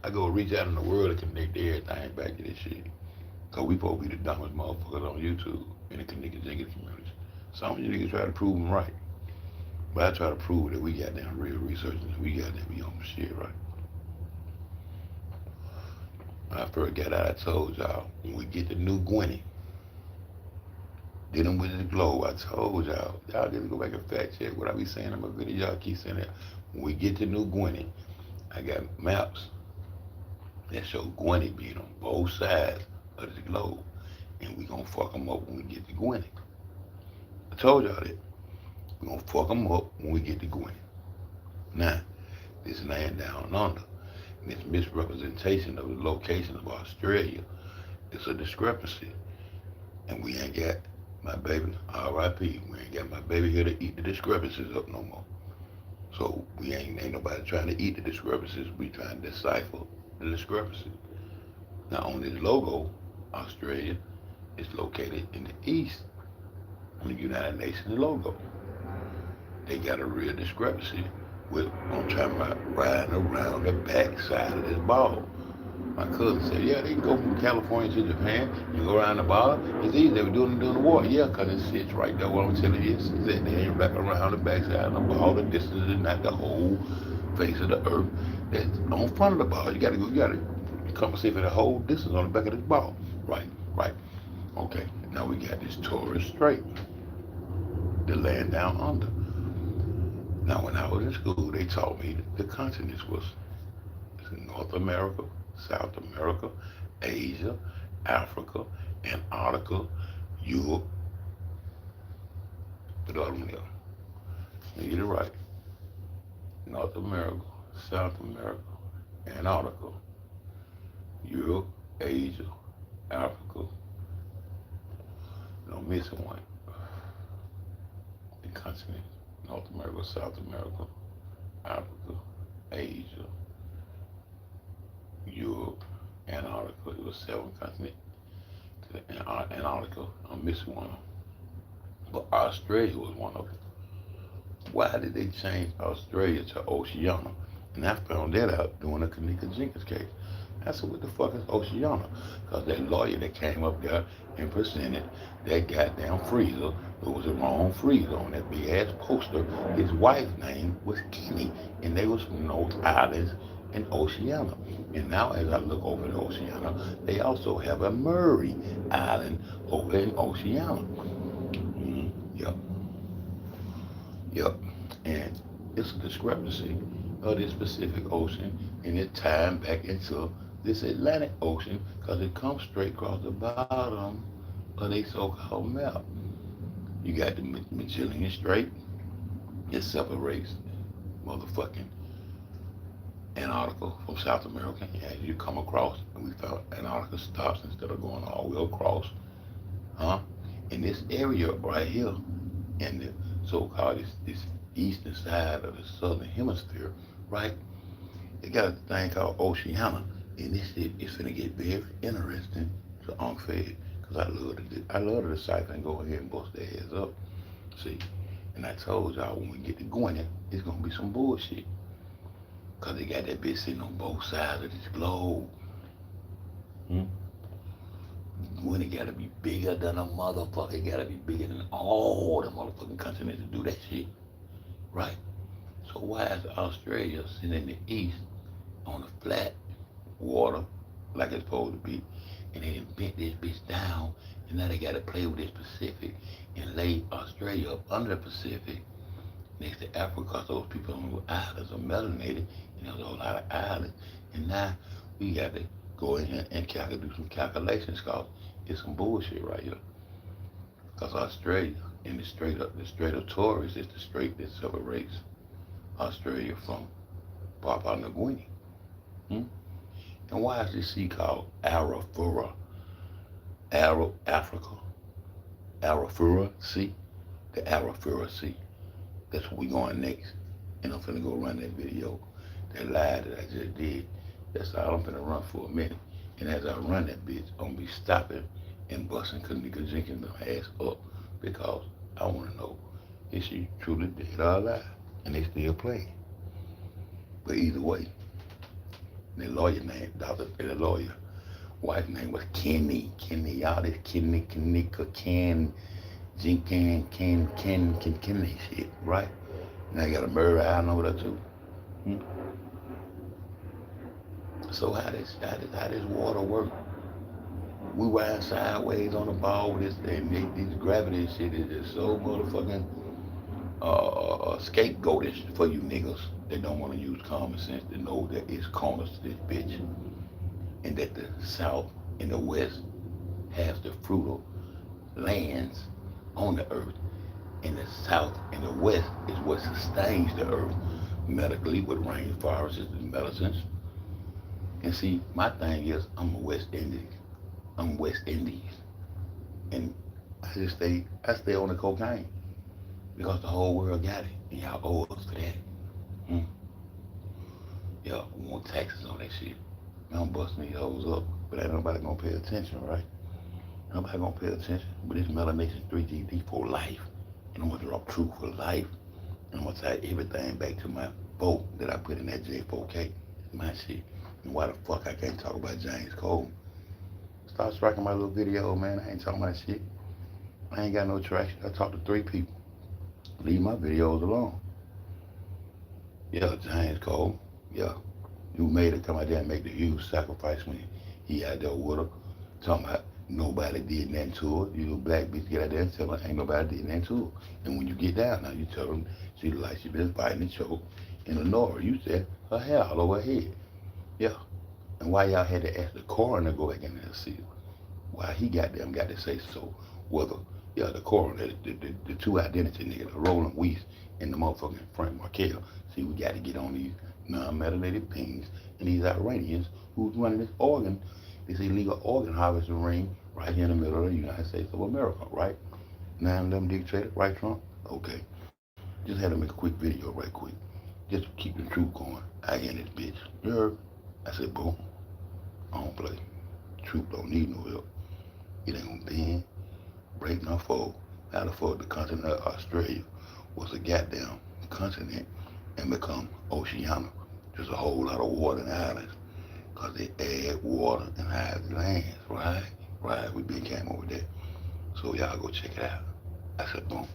I go reach out in the world to connect everything back to this shit. Cause we supposed to be the dumbest motherfuckers on YouTube in the connected Jenkins community. Some of you niggas try to prove them right. But I try to prove that we got damn real researchers and we got damn be on the shit right. When I first got out, I told y'all, when we get the new Gwenny, dealing with the globe, I told y'all need to go back and fact check what I be saying in my video. Y'all keep saying that. When we get the new Gwenny, I got maps that show Gwenny being on both sides of the globe. And we gonna fuck them up when we get to Gwenny. I told y'all that. We gonna fuck them up when we get to Gwenny. Now, this land down under, and this misrepresentation of the location of Australia, it's a discrepancy. And we ain't got my baby, R.I.P. We ain't got my baby here to eat the discrepancies up no more. So we ain't nobody trying to eat the discrepancies. We trying to decipher the discrepancy. Now on this logo, Australia is located in the east on the United Nations logo. They got a real discrepancy with I'm talking about riding around the back side of this ball. My cousin said, yeah, they can go from California to Japan. You go around the ball. It's easy. They were doing it during the war. Yeah, because it sits right there. What I'm telling you is that they ain't wrapping around the backside of the ball. The distance is not the whole face of the earth that's on front of the ball. You gotta compensate for the whole distance on the back of this ball. Right, right. Okay, now we got this Torres Strait, the land down under. Now, when I was in school, they taught me that the continents was North America, South America, Asia, Africa, Antarctica, Europe. What other one there? You get it right. North America, South America, Antarctica, Europe, Asia, Africa. No, I'm missing one. The continent, North America, South America, Africa, Asia, Europe, Antarctica. It was 7 continents. Antarctica, I'm missing one. But Australia was one of them. Why did they change Australia to Oceania? And I found that out doing the Kanika Jenkins case. I said, what the fuck is Oceania? Because that lawyer that came up there and presented that goddamn freezer, it was the wrong freezer on that big ass poster. His wife's name was Kenny, and they was from those islands in Oceania. And now as I look over at Oceania, they also have a Murray Island over in Oceania. Yep. Yep. And it's a discrepancy of this Pacific Ocean and it tying back into this Atlantic Ocean because it comes straight across the bottom of their so-called map. You got the Magellan Strait. It separates motherfucking Antarctica from South America. And as you come across, and we found Antarctica stops instead of going all the way across. Huh? In this area right here, in the so-called this eastern side of the southern hemisphere, right? It got a thing called Oceania, and this shit is gonna get very interesting to UNC FED, because I love to decipher and go ahead and bust their heads up. See, and I told y'all when we get to going there, it's gonna be some bullshit, cause they got that bitch sitting on both sides of this globe. Hmm? When it gotta be bigger than a motherfucker, it gotta be bigger than all the motherfucking continents to do that shit, right? So why is Australia sitting in the east on the flat water like it's supposed to be, and they done bent this bitch down, and now they gotta play with this Pacific and lay Australia up under the Pacific next to Africa, so those people on the islands are melanated, and there's a whole lot of islands, and now we got to go in here and do some calculations, cause it's some bullshit right here. Cause Australia in the Strait of Torres is the strait that separates Australia from Papua New Guinea. Hmm? And why is this sea called Arafura? Africa? Arafura Sea? The Arafura Sea. That's where we going next. And I'm finna go run that video, that live that I just did. That's all I'm finna run for a minute. And as I run that bitch, I'm gonna be stopping and busting Kanika Jenkins' ass up because I wanna know, is she truly dead or alive? And they still playing. But either way, The lawyer name, the lawyer, wife's name was Kenny. Y'all this Kenny shit, right? Now you got a murder out over there too. Hmm? So how this water work? We ride sideways on the ball with this, and this gravity shit is just so motherfucking scapegoatish for you niggas that don't want to use common sense to know that it's corners to this bitch, and that the South and the West has the fruitful lands on the earth, and the South and the West is what sustains the earth medically with rainforests and medicines. And see, my thing is, I'm a West Indies. I'm West Indies, and I stay on the cocaine because the whole world got it, and y'all owe us for that. Hmm. Yeah, we want taxes on that shit. I'm busting these hoes up, but ain't nobody gonna pay attention, right? Nobody gonna pay attention. But this melanation 3GD for life, and I'm gonna drop truth for life, and I'm gonna tie everything back to my vote that I put in that J4K, my shit. And why the fuck I can't talk about James Cole? Start striking my little video, man. I ain't talking about shit. I ain't got no traction. I talked to 3 people. Leave my videos alone. Yeah, James Cole. Yeah. You made it come out there and make the huge sacrifice when he out there with her. Talking about nobody did nothing to her. You little black bitch get out there and tell her ain't nobody did nothing to her. And when you get down now, you tell them she look like she been fighting and choke in the north. You said her hair all over her head. Yeah. And why y'all had to ask the coroner to go back in there and see her? Why he got to say so? Whether, yeah, the coroner, the 2 identity niggas, the Roland Weiss and the motherfucking Frank Markel. See, we got to get on these non-methylated beings and these Iranians who's running this illegal organ harvesting ring right here in the middle of the United States of America, right? 9/11 dictator, right, Trump? Okay. Just had to make a quick video right quick. Just to keep the truth going. I hear this bitch. You heard? I said, boom. I don't play. Truth don't need no help. It ain't gonna bend, break, nor fold. How the fuck the continent of Australia was a goddamn continent and become Oceania? There's a whole lot of water in the islands because they add water and hide the lands, right? Right, we been came over there. So y'all go check it out. I said, boom.